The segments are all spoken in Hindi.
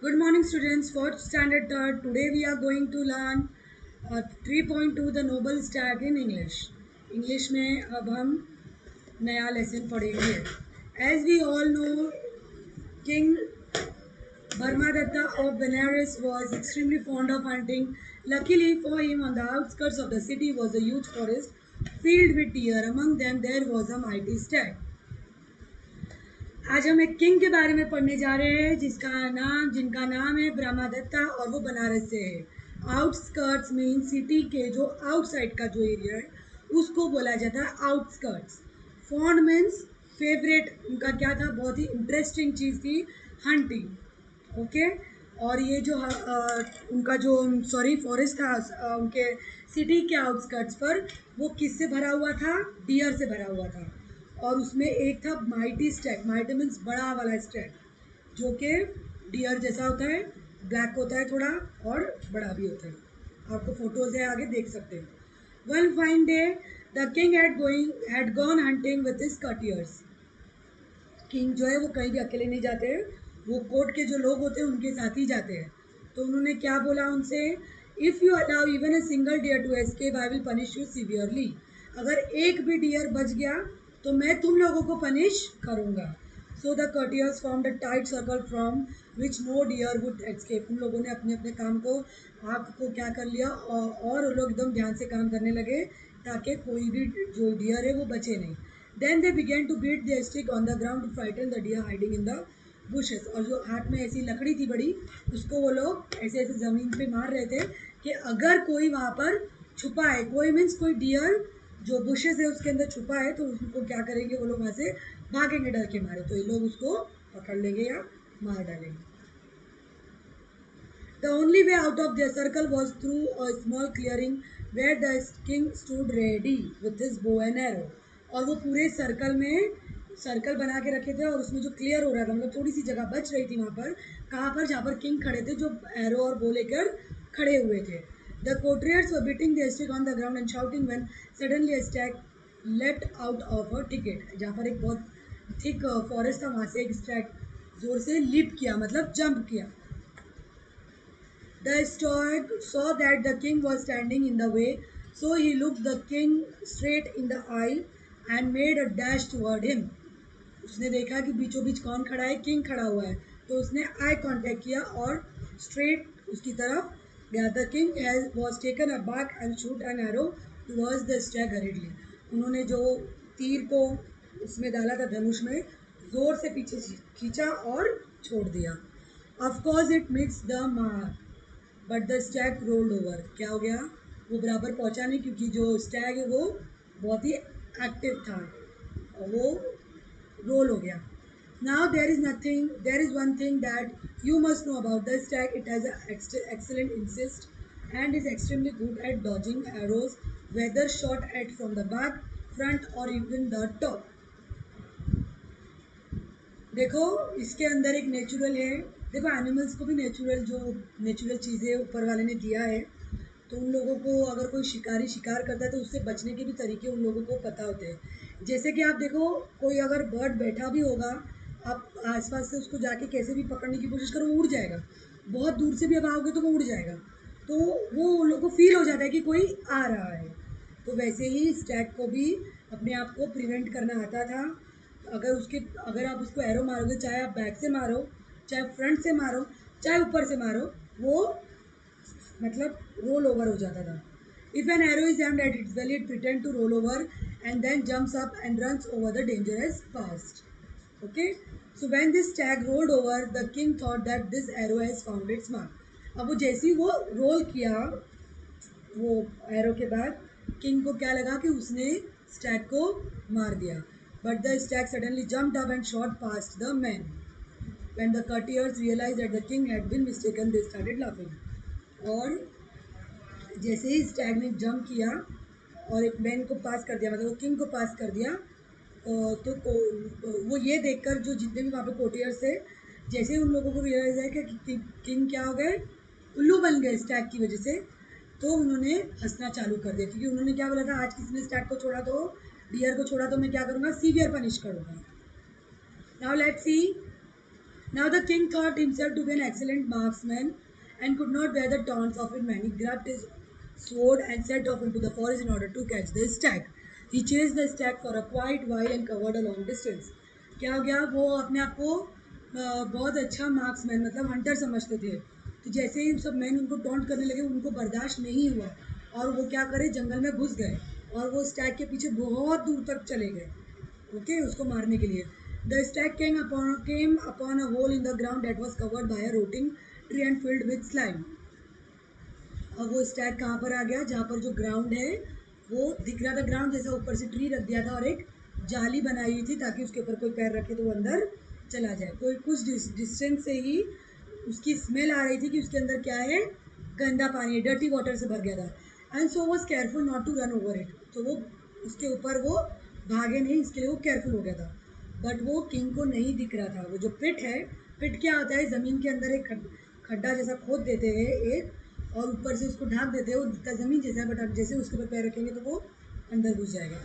Good morning, students. Fourth standard third. Today we are going to learn 3.2 the noble stag in English. English में अब हम नया लेसन पढ़ेंगे. As we all know, King Bharmadatta of Benares was extremely fond of hunting. Luckily for him, on the outskirts of the city was a huge forest filled with deer. Among them, there was a mighty stag. आज हम एक किंग के बारे में पढ़ने जा रहे हैं जिनका नाम है ब्रह्मदत्ता और वो बनारस से है. आउटस्कर्ट्स मीन सिटी के जो आउटसाइड का जो एरिया है उसको बोला जाता है आउटस्कर्ट्स. Fond means favourite. उनका क्या था, बहुत ही इंटरेस्टिंग चीज़ थी हंटिंग. ओके. और ये जो उनका जो फॉरेस्ट था उनके सिटी के आउटस्कर्ट्स पर, वो किससे भरा हुआ था? डियर से भरा हुआ था. और उसमें एक था माइटी स्टैग. माइटी मीन्स बड़ा वाला स्टैग, जो कि डियर जैसा होता है, ब्लैक होता है थोड़ा और बड़ा भी होता है. आपको फोटोज है आगे देख सकते हैं. One fine day the king had gone hunting with his courtiers. King जो है वो कहीं भी अकेले नहीं जाते हैं, वो कोर्ट के जो लोग होते हैं उनके साथ ही जाते हैं. तो उन्होंने क्या बोला उनसे? If you allow even a single deer to escape I will punish you severely. अगर एक भी डियर बच गया तो मैं तुम लोगों को पनिश करूँगा. So the courtiers formed a tight circle from which no deer would escape. उन लोगों ने अपने अपने काम को, आँख को क्या कर लिया, और वो लोग एकदम ध्यान से काम करने लगे ताकि कोई भी जो डियर है वो बचे नहीं. Then they began to beat their stick on the ground to frighten the deer hiding in the bushes. और जो हाथ में ऐसी लकड़ी थी बड़ी, उसको वो लोग ऐसे ऐसे ज़मीन पे मार रहे थे कि अगर कोई वहाँ पर छुपा है, कोई मीन्स कोई डियर जो बुशेस है उसके अंदर छुपा है, तो उसको क्या करेंगे वो लोग, वहाँ से भागेंगे डर के मारे, तो ये लोग उसको पकड़ लेंगे या मार डालेंगे. The only way out of their circle was through a small clearing where the king stood ready with his bow and arrow. और वो पूरे सर्कल में सर्कल बना के रखे थे और उसमें जो क्लियर हो रहा था, मतलब थोड़ी सी जगह बच रही थी वहाँ पर, कहाँ पर? जहाँ पर किंग खड़े थे, जो एरो और बो लेकर खड़े हुए थे. The courtiers were beating their stick on the ground and shouting when suddenly a stag leapt out of a thicket. जहाँ पर एक बहुत थिक फॉरेस्ट था, वहाँ से एक स्टैग जोर से लीप किया, मतलब जंप किया. The stag saw that the king was standing in the way, so he looked the king straight in the eye and made a dash toward him. उसने देखा कि बीचों बीच कौन खड़ा है? किंग खड़ा हुआ है. तो उसने आई कांटेक्ट किया और स्ट्रेट उसकी तरफ गया. The king was taken a back and shoot an arrow towards the Stag हरिडली. उन्होंने जो तीर को उसमें डाला था, धनुष में, जोर से पीछे खींचा और छोड़ दिया. Of course it meets the mark but the stag rolled over. क्या हो गया? वो बराबर पहुंचा नहीं, क्योंकि जो स्टैग है वो बहुत ही एक्टिव था और वो रोल हो गया. Now there is one thing that you must know about the stag. It has excellent instinct and is extremely good at dodging arrows whether shot at from the back, front और इवन द टॉप. देखो, इसके अंदर एक नेचुरल है. देखो, एनिमल्स को भी नेचुरल चीज़ें ऊपर वाले ने दिया है. तो उन लोगों को अगर कोई शिकारी शिकार करता है तो उससे बचने के भी तरीके उन लोगों को पता होते हैं. जैसे कि आप देखो, कोई अगर बर्ड बैठा भी होगा, आप आसपास से उसको जाके कैसे भी पकड़ने की कोशिश करो, वो उड़ जाएगा. बहुत दूर से भी अब आओगे तो वो उड़ जाएगा. तो वो उन लोगों को फील हो जाता है कि कोई आ रहा है. तो वैसे ही स्टैग को भी अपने आप को प्रिवेंट करना आता था. अगर आप उसको एरो मारोगे, चाहे आप बैक से मारो, चाहे फ्रंट से मारो, चाहे ऊपर से मारो, वो मतलब रोल ओवर हो जाता था. If an arrow is aimed at its belly it pretends to roll over and then jumps up and runs over the dangerous fast. Okay. So when this stag rolled over the king thought that this arrow has found its mark. अब वो जैसे ही वो रोल किया, वो एरो के बाद किंग को क्या लगा कि उसने स्टैग को मार दिया. But the Stag suddenly jumped up and shot past the man. When the courtiers realized that the king had been mistaken, they started laughing. और जैसे ही स्टैग ने जंप किया और एक मैन को पास कर दिया, मतलब वो किंग को पास कर दिया, वो ये देखकर जो जितने भी वहाँ पे कोर्टियर्स थे, जैसे ही उन लोगों को रियलाइज है कि किंग क्या हो गए, उल्लू बन गए स्टैग की वजह से, तो उन्होंने हंसना चालू कर दिया. क्योंकि उन्होंने क्या बोला था, आज किसी ने स्टैग को छोड़ा, तो डियर को छोड़ा, तो मैं क्या करूँगा? सीवियर पनिश करूँगा. Now let's see Now the king thought himself to be an excellent marksman and could not bear the taunts of it man. He grabbed his sword and set off into the forest in order to catch the stag. He chased the stag for a quite while and covered a long distance. क्या हो गया, वो अपने आप को बहुत अच्छा मार्क्समैन मतलब हंटर समझते थे। तो जैसे ही सब मैन उनको टॉन्ट करने लगे उनको बर्दाश्त नहीं हुआ और वो क्या करे, जंगल में घुस गए और वो स्टैग के पीछे बहुत दूर तक चले गए, ओके, उसको मारने के लिए। The Stag came upon a hole in the ground that was covered by a rotting tree and filled with slime. अब वो स्टैग कहाँ पर आ गया, जहाँ पर जो ग्राउंड है वो दिख रहा था, ग्राउंड जैसा ऊपर से ट्री रख दिया था और एक जाली बनाई हुई थी ताकि उसके ऊपर कोई पैर रखे तो वो अंदर चला जाए। कोई कुछ डिस्टेंस से ही उसकी स्मेल आ रही थी कि उसके अंदर क्या है, गंदा पानी है, डर्टी वाटर से भर गया था। And so was careful not to run over it, तो वो उसके ऊपर वो भागे नहीं, इसके लिए वो केयरफुल हो गया था। बट वो किंग को नहीं दिख रहा था। वो जो पिट है, पिट क्या होता है, ज़मीन के अंदर एक खड्डा जैसा खोद देते हैं एक, और ऊपर से उसको ढाक देते हैं, वो दिखता ज़मीन जैसा है बट आप जैसे उसके ऊपर पैर रखेंगे तो वो अंदर घुस जाएगा।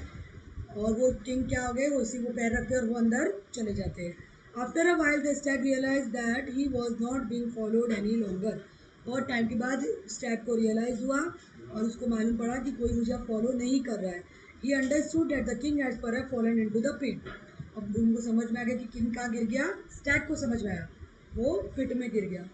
और वो किंग क्या हो गए, वो उसी को पैर रखते हैं और वो अंदर चले जाते हैं। After a while the stag realize that he was not being followed any longer. बहुत टाइम के बाद स्टैग को रियलाइज़ हुआ और उसको मालूम पड़ा कि कोई मुझे फॉलो नहीं कर रहा है। He understood that the king has पर फॉलन इनटू द पिट। अब उनको समझ में आ गया कि किंग कहाँ गिर गया, स्टैग को समझ में आया, वो पिट में गिर गया।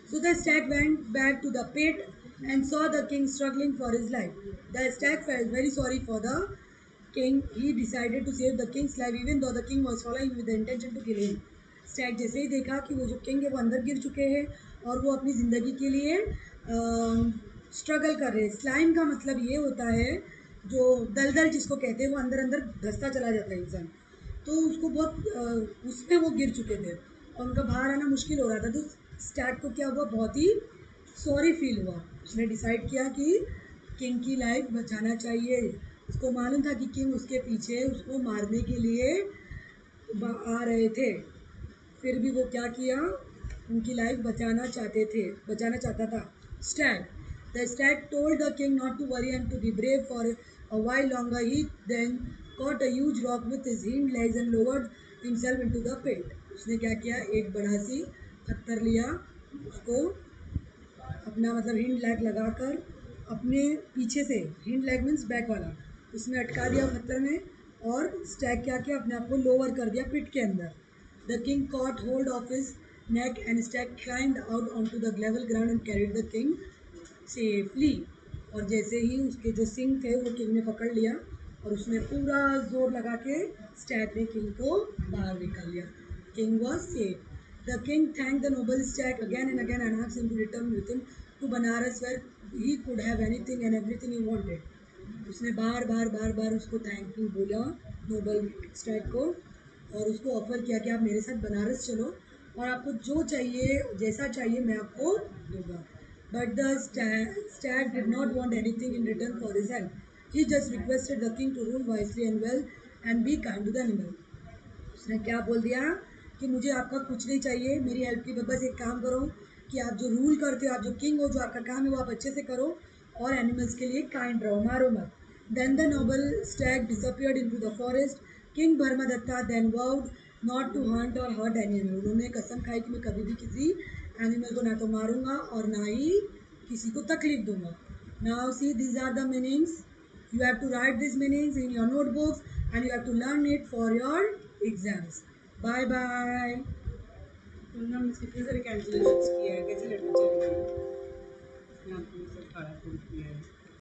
So the stag went back to the pit and saw the king struggling for his life. The stag felt very sorry for the king. He decided to save the king's life even though the king was following with the intention to kill him. Stag जैसे ही देखा कि वो जो किंग है वो अंदर गिर चुके हैं और वो अपनी ज़िंदगी के लिए स्ट्रगल कर रहे हैं। स्लाइम का मतलब ये होता है जो दलदल जिसको कहते हैं, वो अंदर अंदर धंसता चला जाता है इंसान। तो उसको बहुत उसमें वो गिर चुके थे और उनका बाहर आना मुश्किल हो रहा था। तो स्टैग को क्या हुआ, बहुत ही सॉरी फील हुआ। उसने डिसाइड किया कि किंग की लाइफ बचाना चाहिए। उसको मालूम था कि किंग उसके पीछे उसको मारने के लिए आ रहे थे, फिर भी वो क्या किया, उनकी लाइफ बचाना चाहता था। Stag the stag told the king not to worry and to be brave for a while longer. He then caught a huge rock with his hind legs and lowered himself into the pit. उसने क्या किया, एक बड़ा सी पत्थर लिया, उसको अपना मतलब हिंड लैग लगाकर अपने पीछे से, हिंड लैग मीन्स बैक वाला, उसमें अटका दिया पत्थर में और स्टैग क्या किया, अपने आप को लोअर कर दिया पिट के अंदर। The king caught hold of his neck and stag climbed out on to the level ground and carried the king safely. और जैसे ही उसके जो सिंग थे वो किंग ने पकड़ लिया और उसने पूरा जोर लगा के स्टैग ने किंग को बाहर निकाल लिया। King was safe. The king thank the noble stag again and again and asked him to return with him to Banaras where he could have anything and everything he wanted. उसने बार बार उसको थैंक यू बोला, नोबल स्टैग को, और उसको ऑफ़र किया कि आप मेरे साथ बनारस चलो और आपको जो चाहिए, जैसा चाहिए मैं आपको दूँगा। But the stag did not want anything in return for his help. He just requested the king to rule wisely and well and be kind to the animal. उसने क्या बोल दिया कि मुझे आपका कुछ नहीं चाहिए, मेरी हेल्प की बस एक काम करो कि आप जो रूल करते हो, आप जो किंग हो, जो आपका काम है वो आप अच्छे से करो और एनिमल्स के लिए काइंड रहो, मारो मत। Then the noble stag disappeared into the forest. King Dharmadatta then vowed not to hunt और हर्ट एनी एनिमल। उन्होंने कसम खाई कि मैं कभी भी किसी एनिमल को ना तो मारूंगा और ना ही किसी को तकलीफ दूंगा। Now see these are the meanings, you have to write these meanings in your notebooks and you have to learn it for your exams. Bye bye. हमने कितने सारे कैंसिलेशन किए हैं, कैसे लिटरेचर